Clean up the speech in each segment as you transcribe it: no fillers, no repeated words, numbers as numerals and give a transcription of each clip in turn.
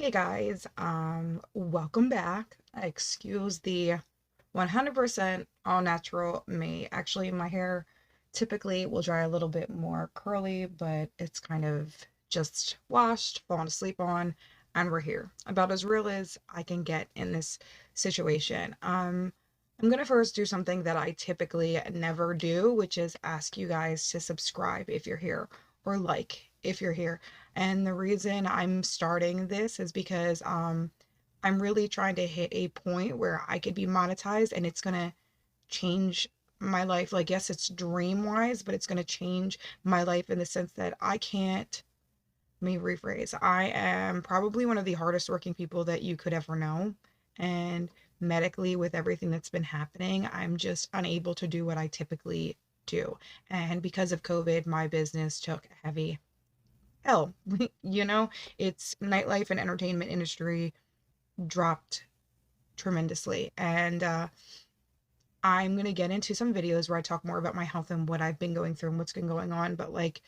Hey guys, welcome back. Excuse the 100% all natural me. Actually, my hair typically will dry a little bit more curly, but it's kind of just washed, fallen asleep on, and we're here. About as real as I can get in this situation. I'm gonna first do something that I typically never do, which is ask you guys to subscribe if you're here or like if you're here. And the reason I'm starting this is because I'm really trying to hit a point where I could be monetized and it's gonna change my life. Like, yes, it's dream wise, but it's gonna change my life in the sense that I can't, let me rephrase. I am probably one of the hardest working people that you could ever know. And medically, with everything that's been happening, I'm just unable to do what I typically do. And because of COVID, my business took a heavy L. you know, it's nightlife and entertainment industry dropped tremendously. And I'm going to get into some videos where I talk more about my health and what I've been going through and what's been going on. But like,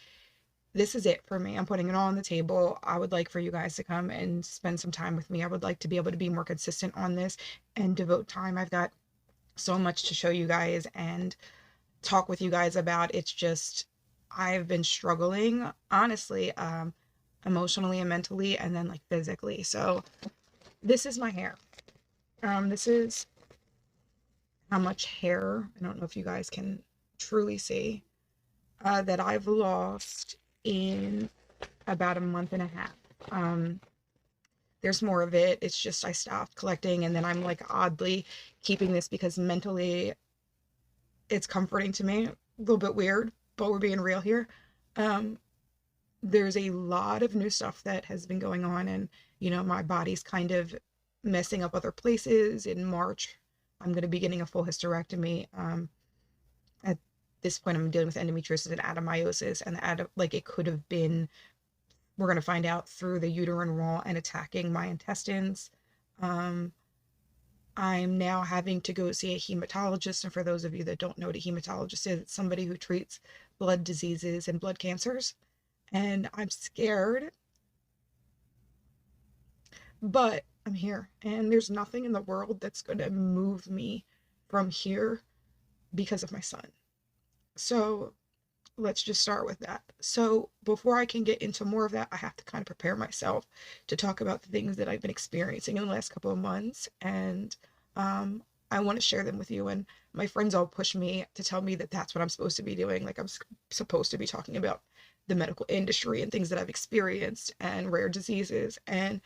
this is it for me. I'm putting it all on the table. I would like for you guys to come and spend some time with me. I would like to be able to be more consistent on this and devote time. I've got so much to show you guys and talk with you guys about. It's just, I've been struggling, honestly, emotionally and mentally, and then like physically. So this is my hair. This is how much hair, I don't know if you guys can truly see, that I've lost in about a month and a half. Um, there's more of it. It's just I stopped collecting and then I'm like oddly keeping this because mentally it's comforting to me. A little bit weird, but we're being real here. Um, there's a lot of new stuff that has been going on, and my body's kind of messing up other places. In March, I'm going to be getting a full hysterectomy. At this point, I'm dealing with endometriosis and adenomyosis, and like it could have been, we're going to find out, through the uterine wall and attacking my intestines. I'm now having to go see a hematologist. And for those of you that don't know what a hematologist is, it's somebody who treats blood diseases and blood cancers. And I'm scared, but I'm here. And there's nothing in the world that's going to move me from here because of my son. So let's just start with that. So before I can get into more of that, I have to kind of prepare myself to talk about the things that I've been experiencing in the last couple of months. And I want to share them with you. And my friends all push me to tell me that that's what I'm supposed to be doing. Like, I'm supposed to be talking about the medical industry and things that I've experienced and rare diseases and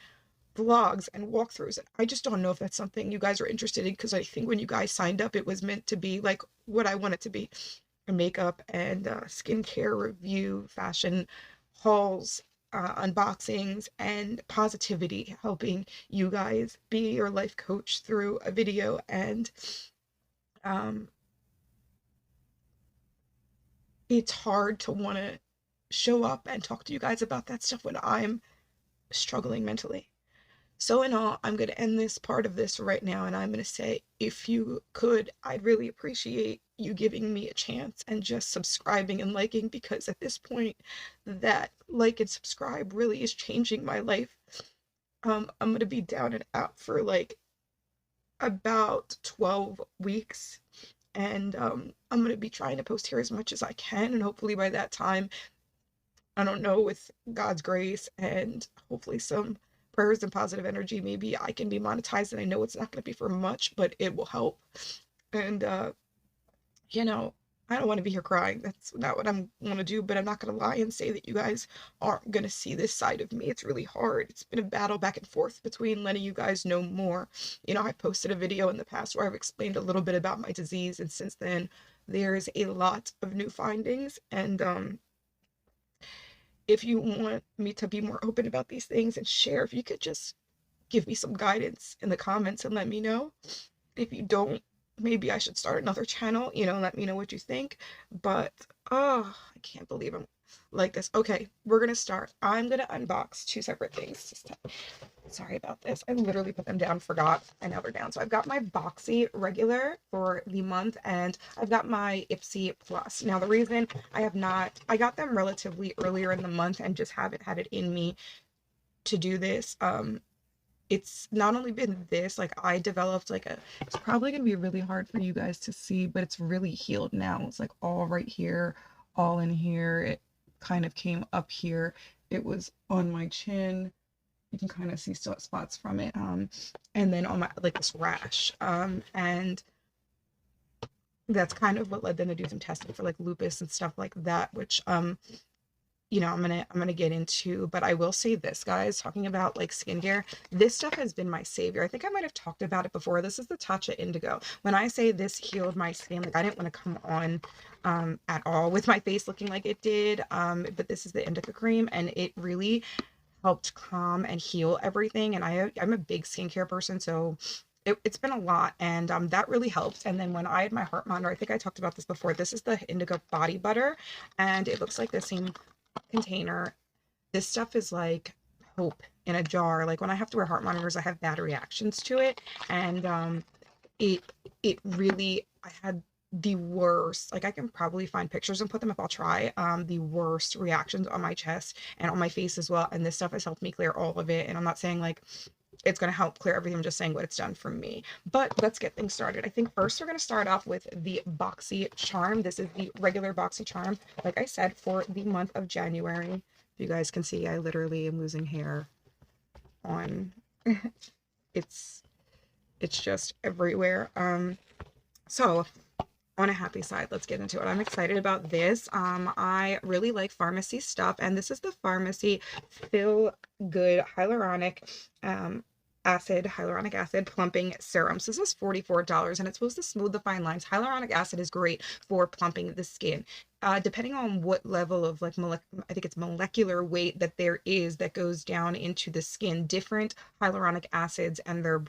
vlogs and walkthroughs. I just don't know if that's something you guys are interested in, because I think when you guys signed up, it was meant to be like what I want it to be: makeup and skincare review, fashion hauls, unboxings, and positivity, helping you guys be your life coach through a video. And um, it's hard to want to show up and talk to you guys about that stuff when I'm struggling mentally. So in all, I'm going to end this part of this right now, and I'm going to say, if you could, I'd really appreciate you giving me a chance and just subscribing and liking, because at this point, that like and subscribe really is changing my life. I'm going to be down and out for like about 12 weeks, and I'm going to be trying to post here as much as I can, and hopefully by that time, I don't know, with God's grace and hopefully some prayers and positive energy, maybe I can be monetized. And I know it's not going to be for much, but it will help. And, you know, I don't want to be here crying. That's not what I'm going to do, but I'm not going to lie and say that you guys aren't going to see this side of me. It's really hard. It's been a battle back and forth between letting you guys know more. I posted a video in the past where I've explained a little bit about my disease, and since then, there's a lot of new findings. And, if you want me to be more open about these things and share, if you could just give me some guidance in the comments and let me know. If you don't, maybe I should start another channel, let me know what you think. But, oh, I can't believe I'm like this. Okay, we're gonna start. I'm gonna unbox two separate things. Sorry about this. I literally put them down, forgot, and now they're down. So I've got my Boxy regular for the month, and I've got my Ipsy Plus. Now, the reason I got them relatively earlier in the month and just haven't had it in me to do this. it's not only been this, like I developed like a, it's probably gonna be really hard for you guys to see, but it's really healed now. It's like all right here, all in here. It kind of came up here. It was on my chin. You can kind of see spots from it. And then on my, like this rash. And that's kind of what led them to do some testing for like lupus and stuff like that, which you know, I'm gonna get into, but I will say this, guys, talking about like skincare, this stuff has been my savior. I think I might have talked about it before. This is the Tatcha Indigo. When I say this healed my skin, like I didn't want to come on at all with my face looking like it did. But this is the indica cream, and it really helped calm and heal everything. And I'm a big skincare person, so it's been a lot, and that really helped. And then when I had my heart monitor, I think I talked about this before, this is the indigo body butter, and it looks like the same container. This stuff is like hope in a jar. Like when I have to wear heart monitors, I have bad reactions to it, and it it really, I had the worst, like I can probably find pictures and put them up, I'll try, the worst reactions on my chest and on my face as well, and this stuff has helped me clear all of it. And I'm not saying like it's going to help clear everything, I'm just saying what it's done for me. But let's get things started. I think first we're going to start off with the BoxyCharm. This is the regular BoxyCharm, like I said, for the month of January. If you guys can see, I literally am losing hair on it's just everywhere. So on a happy side, let's get into it. I'm excited about this. I really like pharmacy stuff, and this is the Pharmacy Feel Good hyaluronic acid plumping serum. So this is $44, and it's supposed to smooth the fine lines. Hyaluronic acid is great for plumping the skin. Depending on what level of like I think it's molecular weight that there is that goes down into the skin, different hyaluronic acids and their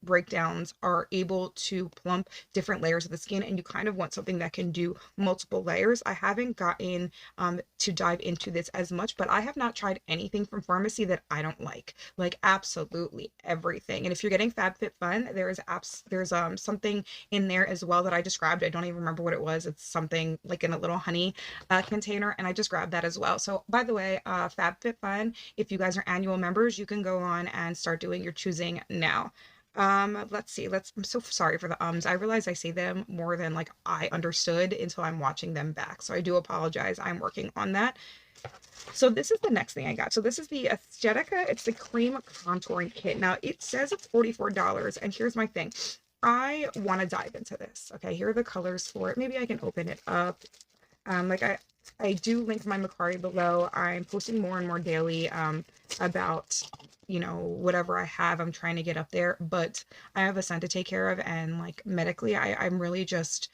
breakdowns are able to plump different layers of the skin, and you kind of want something that can do multiple layers. I haven't gotten to dive into this as much, but I have not tried anything from pharmacy that I don't like absolutely everything. And if you're getting FabFitFun, there's something in there as well that I just grabbed. I don't even remember what it was. It's something like in a little honey container, and I just grabbed that as well. So by the way, FabFitFun, if you guys are annual members, you can go on and start doing your choosing now. Let's see. I'm so sorry for the ums. I realize I say them more than like I understood until I'm watching them back. So I do apologize. I'm working on that. So this is the next thing I got. So this is the Aesthetica. It's the cream contouring kit. Now it says it's $44, and here's my thing. I want to dive into this. Okay, here are the colors for it. Maybe I can open it up. Like I do link my Macari below. I'm posting more and more daily about, you know, whatever I have. I'm trying to get up there, but I have a son to take care of, and like medically I'm really just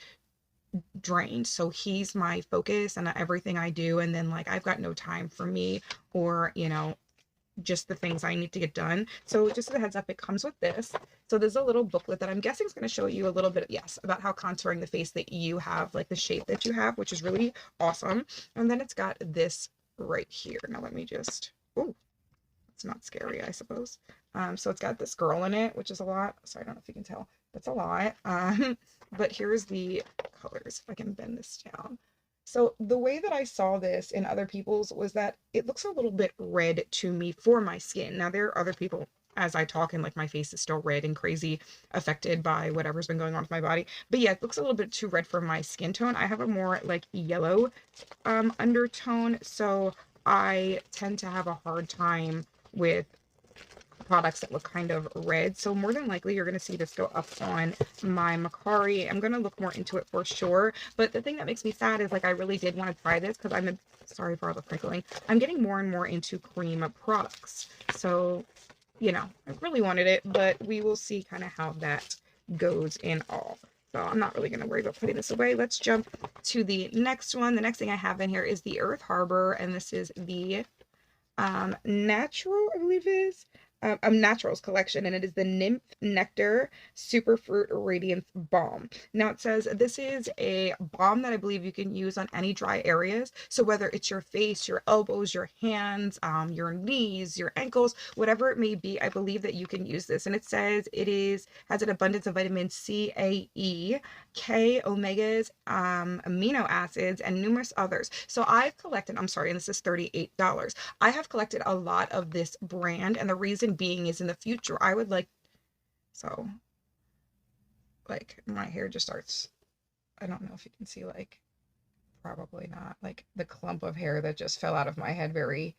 drained. So he's my focus and everything I do, and then like I've got no time for me or, you know, just the things I need to get done. So just as a heads up, it comes with this. So there's a little booklet that I'm guessing is going to show you a little bit, yes, about how contouring the face that you have, like the shape that you have, which is really awesome. And then it's got this right here. Now let me just, oh, it's not scary, I suppose. So it's got this girl in it, which is a lot. Sorry, I don't know if you can tell. That's a lot. But here's the colors, if I can bend this down. So the way that I saw this in other people's was that it looks a little bit red to me for my skin. Now there are other people, as I talk, and like my face is still red and crazy affected by whatever's been going on with my body. But yeah, it looks a little bit too red for my skin tone. I have a more like yellow undertone, so I tend to have a hard time with products that look kind of red. So more than likely you're going to see this go up on my Macari. I'm going to look more into it for sure. But the thing that makes me sad is like I really did want to try this because sorry for all the crinkling. I'm getting more and more into cream products. So, you know, I really wanted it, but we will see kind of how that goes in all. So I'm not really going to worry about putting this away. Let's jump to the next one. The next thing I have in here is the Earth Harbor, and this is the natural, I believe it is. Naturals collection, and it is the Nymph Nectar Superfruit Radiance Balm. Now it says this is a balm that I believe you can use on any dry areas. So whether it's your face, your elbows, your hands, your knees, your ankles, whatever it may be, I believe that you can use this. And it says has an abundance of vitamin C, A, E, K, omegas, amino acids, and numerous others. So I've collected, I'm sorry, and this is $38. I have collected a lot of this brand, and the reason reason being is in the future, I would like, so like my hair just starts, I don't know if you can see, like, probably not, like the clump of hair that just fell out of my head very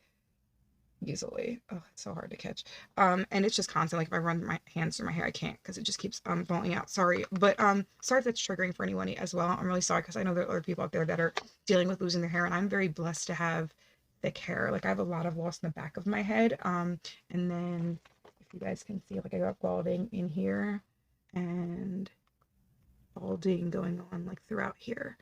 easily. Oh, it's so hard to catch. And it's just constant. Like if I run my hands through my hair, I can't because it just keeps falling out. Sorry. But sorry if that's triggering for anyone as well. I'm really sorry because I know there are other people out there that are dealing with losing their hair, and I'm very blessed to have thick hair. Like I have a lot of loss in the back of my head. And then if you guys can see, like I got balding in here and balding going on like throughout here.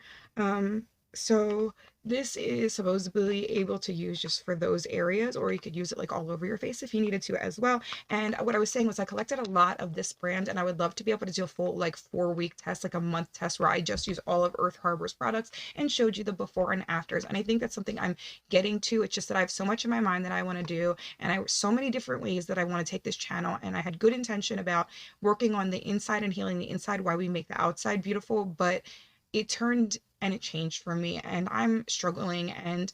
So this is supposedly able to use just for those areas, or you could use it like all over your face if you needed to as well. And what I was saying was I collected a lot of this brand, and I would love to be able to do a full like 4-week test, like a month test, where I just use all of Earth Harbor's products and showed you the before and afters. And I think that's something I'm getting to. It's just that I have so much in my mind that I want to do, and I have so many different ways that I want to take this channel, and I had good intention about working on the inside and healing the inside while we make the outside beautiful, but it turned and it changed for me, and I'm struggling, and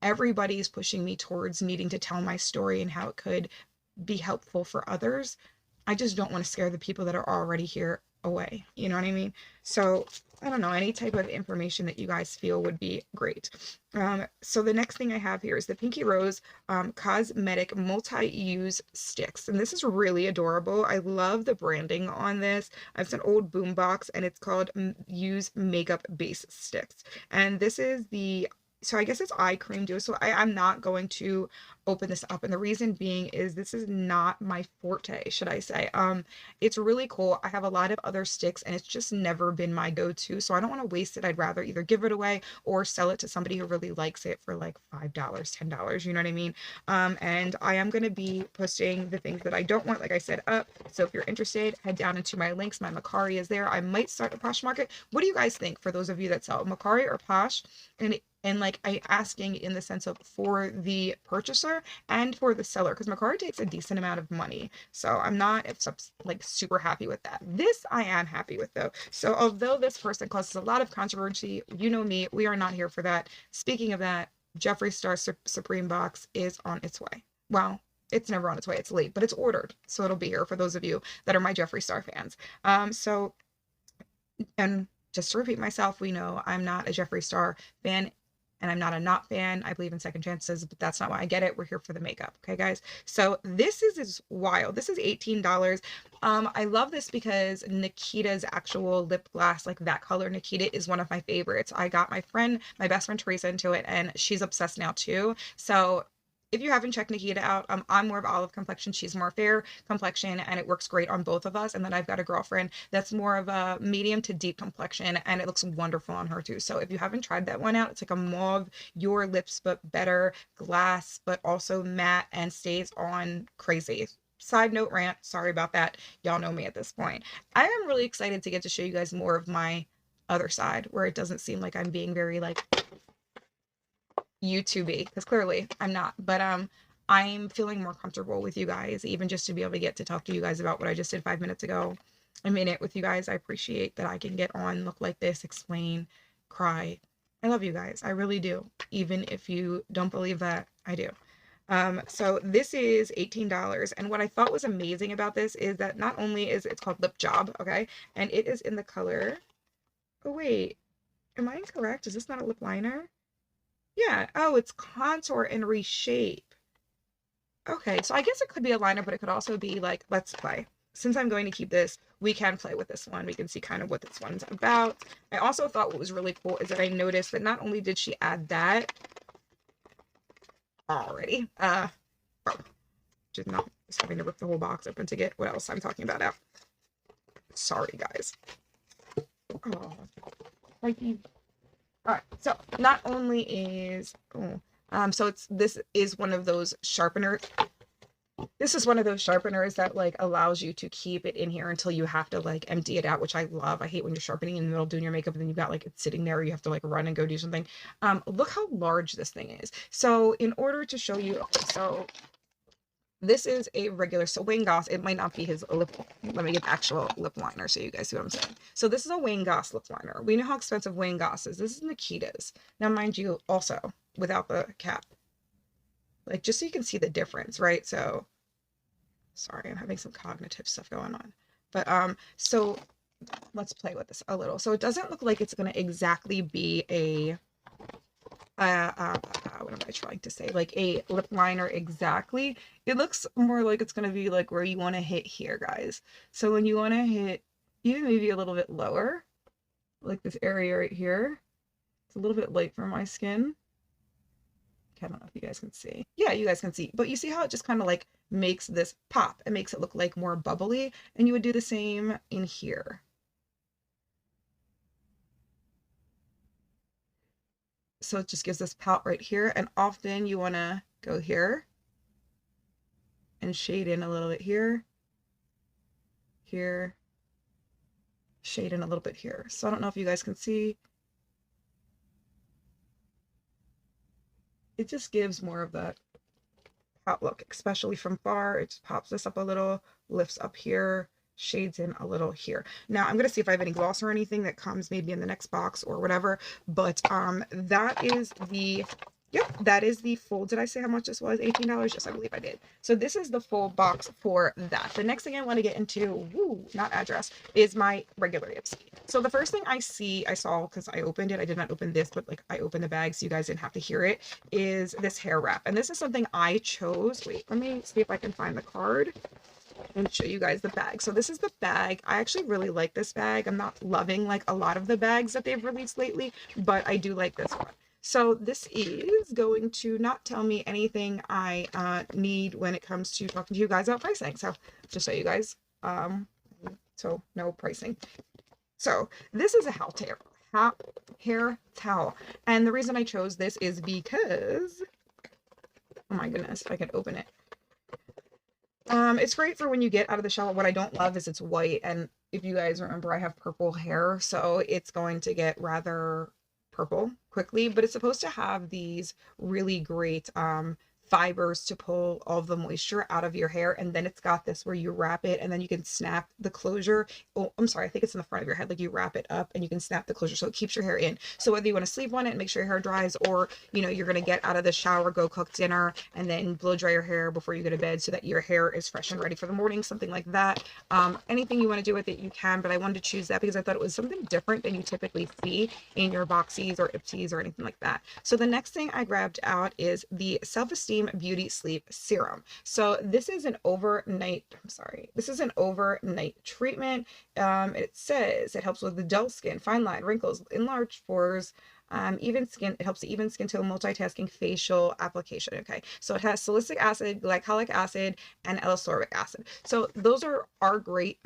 everybody's pushing me towards needing to tell my story and how it could be helpful for others. I just don't want to scare the people that are already here away. You know what I mean? So I don't know, any type of information that you guys feel would be great. So the next thing I have here is the Pinky Rose Cosmetic Multi-Use Sticks. And this is really adorable. I love the branding on this. It's an old boombox, and it's called Use Makeup Base Sticks. And this is the, so I guess it's eye cream dew. So I'm not going to open this up, and the reason being is this is not my forte, should I say. It's really cool. I have a lot of other sticks, and it's just never been my go-to, so I don't want to waste it. I'd rather either give it away or sell it to somebody who really likes it for like $5, $10, you know what I mean? And I am going to be posting the things that I don't want, like I said, up. So if you're interested, head down into my links. My Macari is there. I might start a Posh Market. What do you guys think, for those of you that sell Macari or Posh? And like I asking in the sense of for the purchaser and for the seller, because Macari takes a decent amount of money. So I'm not like super happy with that. This I am happy with though. So although this person causes a lot of controversy, you know me, we are not here for that. Speaking of that, Jeffree Star Supreme box is on its way. Well, it's never on its way. It's late, but it's ordered. So it'll be here for those of you that are my Jeffree Star fans. And just to repeat myself, we know I'm not a Jeffree Star fan, and I'm not a not fan. I believe in second chances, but that's not why I get it. We're here for the makeup. Okay, guys? So this is wild. This is $18. I love this because Nikita's actual lip gloss, like that color Nikita, is one of my favorites. I got my best friend Teresa into it, and she's obsessed now too. So if you haven't checked Nikita out, I'm more of olive complexion. She's more fair complexion, and it works great on both of us. And then I've got a girlfriend that's more of a medium to deep complexion, and it looks wonderful on her too. So if you haven't tried that one out, it's like a mauve, your lips but better glass, but also matte, and stays on crazy. Side note rant, sorry about that. Y'all know me at this point. I am really excited to get to show you guys more of my other side, where it doesn't seem like I'm being very like YouTubey, because clearly I'm not, but I'm feeling more comfortable with you guys, even just to be able to get to talk to you guys about what I just did 5 minutes ago. I'm in it with you guys. I appreciate that I can get on, look like this, explain, cry. I love you guys. I really do. Even if you don't believe that, I do. So this is $18, and what I thought was amazing about this is that not only is it's called Lip Job, okay, and it is in the color, oh wait, am I incorrect? Is this not a lip liner? Yeah. Oh, it's contour and reshape. Okay, so I guess it could be a liner, but it could also be like, let's play. Since I'm going to keep this, we can play with this one. We can see kind of what this one's about. I also thought what was really cool is that I noticed that not only did she add that already, just not just having to rip the whole box open to get what else I'm talking about out. Sorry, guys. Oh, thank you. All right, so not only is, this is one of those sharpeners. This is one of those sharpeners that like allows you to keep it in here until you have to like empty it out, which I love. I hate when you're sharpening in the middle doing your makeup and then you've got like it's sitting there, you have to like run and go do something. Look how large this thing is. So in order to show you, so this is a regular, so Wayne Goss, it might not be his lip, let me get the actual lip liner so you guys see what I'm saying. So this is a Wayne Goss lip liner. We know how expensive Wayne Goss is. This is Nikita's. Now, mind you, also, without the cap. Like, just so you can see the difference, right? So, Sorry, I'm having some cognitive stuff going on. But so let's play with this a little. So it doesn't look like it's going to exactly be a what am I trying to say? Like a lip liner exactly. It looks more like it's going to be like where you want to hit here, guys. So when you want to hit even maybe a little bit lower, like this area right here, it's a little bit light for my skin. I don't know if you guys can see. Yeah, you guys can see. But you see how it just kind of like makes this pop. It makes it look like more bubbly. And you would do the same in here. So it just gives this pout right here. And often you want to go here and shade in a little bit here, here, shade in a little bit here. So I don't know if you guys can see. It just gives more of that pout look, especially from far. It just pops this up a little, lifts up here, shades in a little here. Now I'm gonna see if I have any gloss or anything that comes maybe in the next box or whatever, but that is the yep, that is the full. Did I say how much this was? $18? Yes, I believe I did. So this is the full box for that. The next thing I want to get into, woo, not address, is my regular Ipsy. So the first thing I saw, because I opened it, I did not open this, but like I opened the bag so you guys didn't have to hear it, is this hair wrap. And this is something I chose. Wait, let me see if I can find the card and show you guys the bag. So this is the bag. I actually really like this bag. I'm not loving like a lot of the bags that they've released lately, but I do like this one. So this is going to not tell me anything I need when it comes to talking to you guys about pricing. So just show you guys. So no pricing. So this is a hair towel. And the reason I chose this is because, oh my goodness, if I can open it. It's great for when you get out of the shower. What I don't love is it's white. And if you guys remember, I have purple hair, so it's going to get rather purple quickly, but it's supposed to have these really great fibers to pull all of the moisture out of your hair. And then it's got this where you wrap it and then you can snap the closure. Oh, I'm sorry, I think it's in the front of your head. Like you wrap it up and you can snap the closure so it keeps your hair in. So whether you want to sleep on it and make sure your hair dries, or you know, you're going to get out of the shower, go cook dinner, and then blow dry your hair before you go to bed so that your hair is fresh and ready for the morning, something like that. Anything you want to do with it, you can, but I wanted to choose that because I thought it was something different than you typically see in your Boxys or Ipsys or anything like that. So the next thing I grabbed out is the Self-Esteem Beauty Sleep Serum. So this is an overnight treatment. It says it helps with the dull skin, fine line, wrinkles, enlarged pores, even skin. It helps even skin to a multitasking facial application. Okay, so it has salicylic acid, glycolic acid, and L-ascorbic acid. So those are great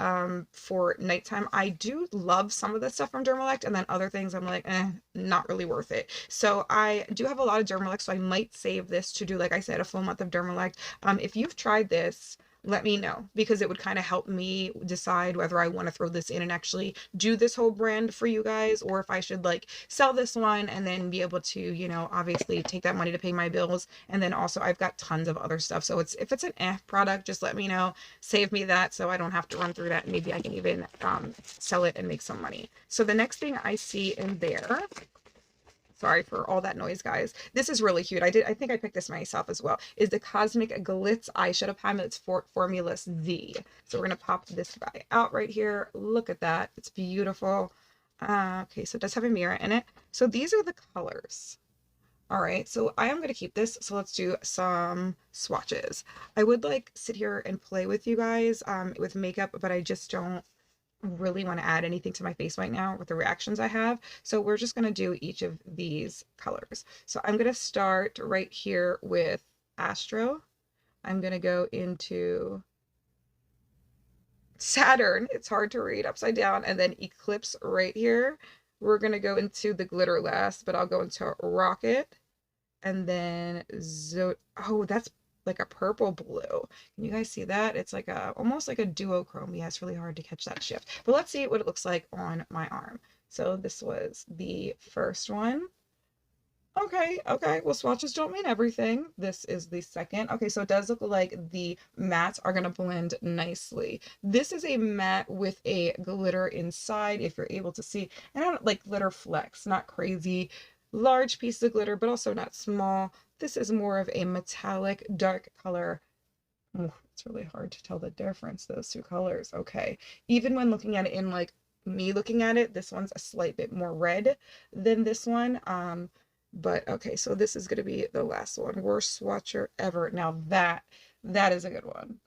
for nighttime. I do love some of the stuff from Dermalect, and then other things I'm like, not really worth it. So I do have a lot of Dermalect, so I might save this to do, like I said, a full month of Dermalect. If you've tried this, let me know, because it would kind of help me decide whether I want to throw this in and actually do this whole brand for you guys, or if I should like sell this one and then be able to, you know, obviously take that money to pay my bills. And then also I've got tons of other stuff. So if it's an product, just let me know, save me that so I don't have to run through that. And maybe I can even sell it and make some money. So the next thing I see in there, sorry for all that noise, guys. This is really cute. I think I picked this myself as well. Is the Cosmic Glitz Eyeshadow Palette. It's for Formula Z. So we're going to pop this guy out right here. Look at that. It's beautiful. Okay, so it does have a mirror in it. So these are the colors. All right, so I am going to keep this. So let's do some swatches. I would like sit here and play with you guys with makeup, but I just don't really want to add anything to my face right now with the reactions I have. So we're just going to do each of these colors. So I'm going to start right here with Astro. I'm going to go into Saturn. It's hard to read upside down. And then Eclipse right here. We're going to go into the glitter last, but I'll go into Rocket. And then oh, that's like a purple blue. Can you guys see that? It's like almost like a duochrome. Yeah, it's really hard to catch that shift. But let's see what it looks like on my arm. So this was the first one. Okay, well, swatches don't mean everything. This is the second. Okay, so it does look like the mattes are going to blend nicely. This is a matte with a glitter inside, if you're able to see. And I don't like glitter flecks, not crazy large piece of glitter, but also not small. This is more of a metallic dark color. It's really hard to tell the difference, those two colors. Okay. Even when looking at it in like me looking at it, this one's a slight bit more red than this one. But okay, so this is gonna be the last one. Worst swatcher ever. Now that is a good one.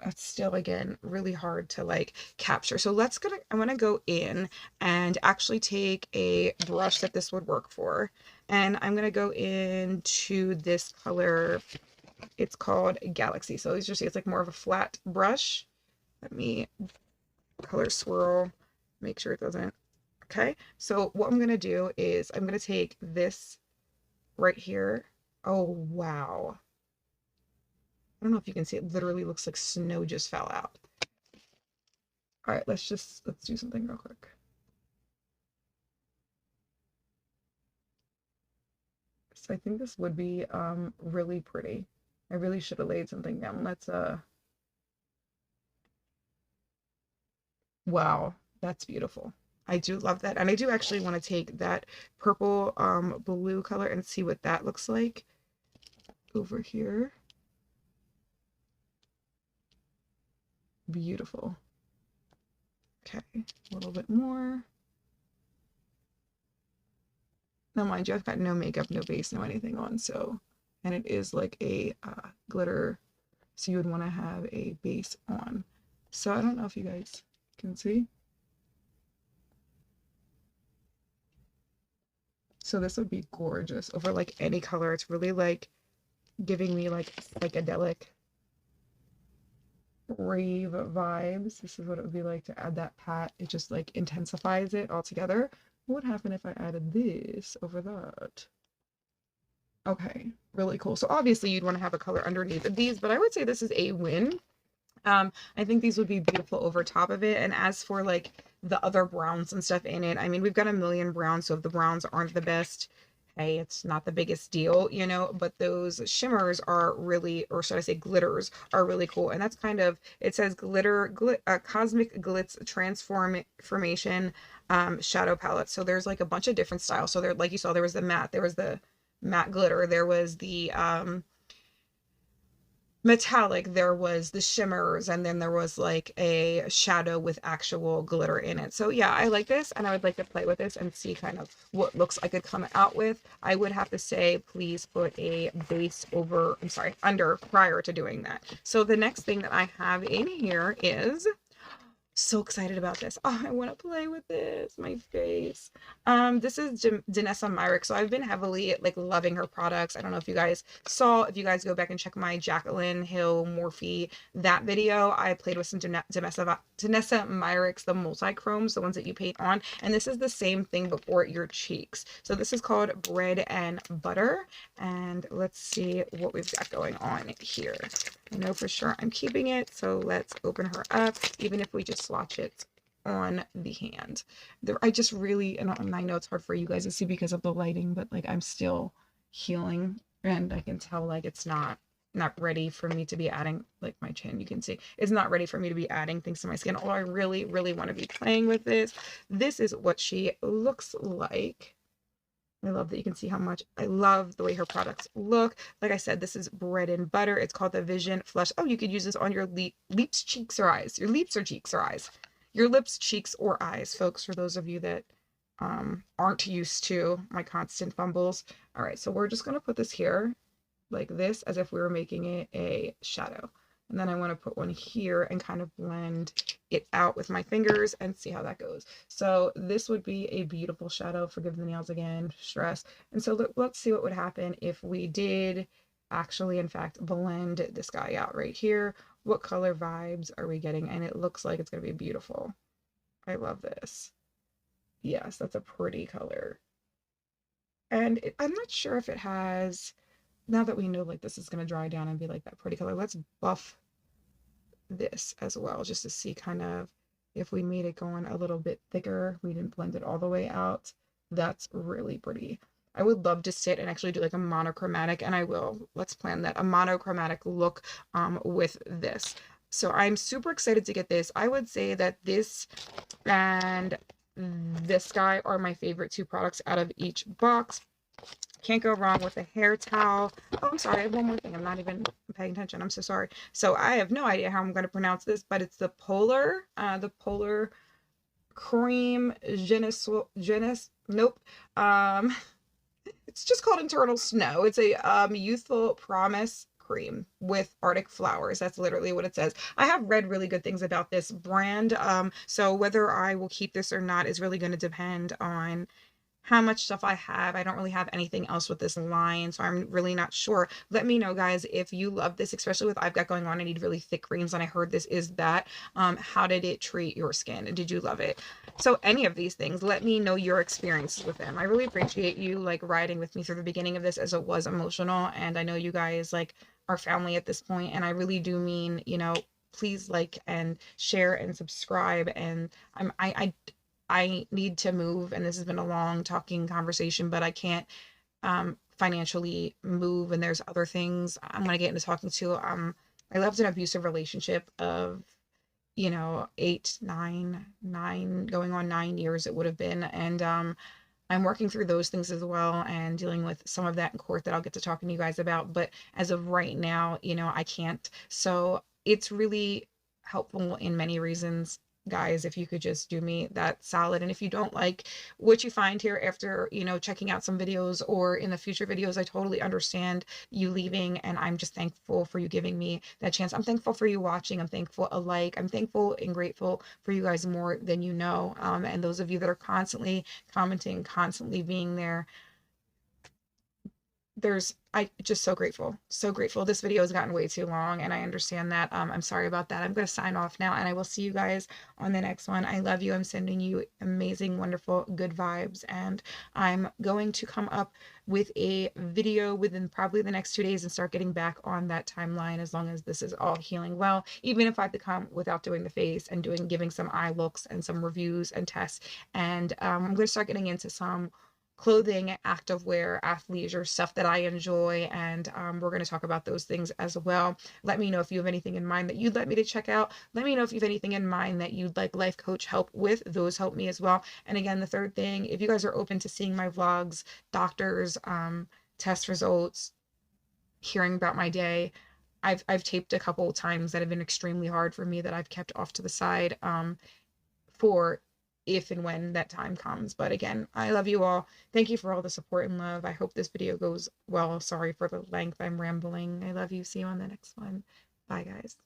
It's still again really hard to like capture. So I'm gonna go in and actually take a brush that this would work for. And I'm gonna go into this color. It's called Galaxy. So as you see, it's like more of a flat brush. Let me color swirl, make sure it doesn't. Okay, so what I'm gonna do is I'm gonna take this right here. Oh wow. I don't know if you can see, it literally looks like snow just fell out. All right, let's do something real quick. So I think this would be really pretty. I really should have laid something down. Let's wow, that's beautiful. I do love that. And I do actually want to take that purple blue color and see what that looks like over here. Beautiful. Okay, a little bit more. Now, mind you, I've got no makeup, no base, no anything on, so, and it is like a glitter, so you would want to have a base on. So I don't know if you guys can see. So this would be gorgeous over like any color. It's really like giving me like psychedelic rave vibes. This is what it would be like to add that pat. It just like intensifies it all together. What would happen if I added this over that? Okay, really cool. So obviously you'd want to have a color underneath of these, but I would say this is a win. I think these would be beautiful over top of it. And as for like the other browns and stuff in it, I mean, we've got a million browns, so if the browns aren't the best, hey, it's not the biggest deal, you know, but those shimmers are really, or should I say glitters, are really cool. And that's kind of, it says cosmic glitz transformation shadow palette. So there's like a bunch of different styles. So there, like you saw, there was the matte glitter, there was the metallic, there was the shimmers, and then there was like a shadow with actual glitter in it. So yeah, I like this, and I would like to play with this and see kind of what looks I could come out with. I would have to say, please put a base over, I'm sorry, under prior to doing that. So the next thing that I have in here is, so excited about this. Oh, I want to play with this. My face. This is Danessa Myrick. So I've been heavily like loving her products. I don't know if you guys saw, if you guys go back and check my Jaclyn Hill Morphe, that video, I played with some Danessa Myrick's, the multi-chromes, the ones that you paint on. And this is the same thing before your cheeks. So this is called Bread and Butter. And let's see what we've got going on here. I know for sure I'm keeping it, so let's open her up, even if we just swatch it on the hand. I just really, and I know it's hard for you guys to see because of the lighting, but like I'm still healing, and I can tell like it's not ready for me to be adding, like my chin, you can see, it's not ready for me to be adding things to my skin, although I really, really want to be playing with this. This is what she looks like. I love that you can see how much I love the way her products look. Like I said, this is Bread and Butter. It's called the Vision Flush. Oh, you could use this on your lips, cheeks, or eyes. Your lips or cheeks or eyes. Your lips, cheeks, or eyes, folks, for those of you that aren't used to my constant fumbles. All right, so we're just going to put this here like this, as if we were making it a shadow. And then I want to put one here and kind of blend it out with my fingers and see how that goes. So this would be a beautiful shadow. Forgive the nails again, stress. And so let's see what would happen if we did actually, in fact, blend this guy out right here. What color vibes are we getting? And it looks like it's going to be beautiful. I love this. Yes, that's a pretty color. And I'm not sure if it has, now that we know like this is going to dry down and be like that pretty color, let's buff this as well, just to see kind of if we made it going a little bit thicker, we didn't blend it all the way out. That's really pretty. I would love to sit and actually do like a monochromatic, and I will, let's plan that, a monochromatic look with this. So I'm super excited to get this. I would say that this and this guy are my favorite two products out of each box. Can't go wrong with a hair towel. Oh, I'm sorry. I have one more thing. I'm not even paying attention. I'm so sorry. So I have no idea how I'm going to pronounce this, but it's the Polar Cream Genis, nope. Um, it's just called Internal Snow. It's a youthful promise cream with Arctic flowers. That's literally what it says. I have read really good things about this brand. So whether I will keep this or not is really going to depend on how much stuff I have. I don't really have anything else with this line, so I'm really not sure. Let me know, guys, if you love this, especially with I've got going on. I need really thick creams, and I heard this is that. How did it treat your skin? Did you love it? So any of these things, let me know your experiences with them. I really appreciate you like riding with me through the beginning of this, as it was emotional, and I know you guys like are family at this point, and I really do mean, please like and share and subscribe. And I need to move, and this has been a long talking conversation, but I can't financially move, and there's other things I'm gonna get into talking to. I left an abusive relationship of, 8, 9, going on 9 years it would have been, and I'm working through those things as well and dealing with some of that in court that I'll get to talking to you guys about. But as of right now, I can't. So it's really helpful in many reasons, guys, if you could just do me that solid. And if you don't like what you find here after, checking out some videos or in the future videos, I totally understand you leaving. And I'm just thankful for you giving me that chance. I'm thankful for you watching. I'm thankful alike. I'm thankful and grateful for you guys more than you know. And those of you that are constantly commenting, constantly being there, I just so grateful. This video has gotten way too long, and I understand that. I'm sorry about that. I'm going to sign off now, and I will see you guys on the next one. I love you. I'm sending you amazing, wonderful, good vibes, and I'm going to come up with a video within probably the next 2 days and start getting back on that timeline, as long as this is all healing well, even if I have to come without doing the face and giving some eye looks and some reviews and tests. And I'm going to start getting into some clothing, activewear, athleisure, stuff that I enjoy, and we're going to talk about those things as well. Let me know if you have anything in mind that you'd like me to check out. Let me know if you have anything in mind that you'd like life coach help with. Those help me as well. And again, the third thing, if you guys are open to seeing my vlogs, doctors, test results, hearing about my day, I've taped a couple of times that have been extremely hard for me that I've kept off to the side for if and when that time comes. But again, I love you all. Thank you for all the support and love. I hope this video goes well. Sorry for the length. I'm rambling. I love you. See you on the next one. Bye, guys.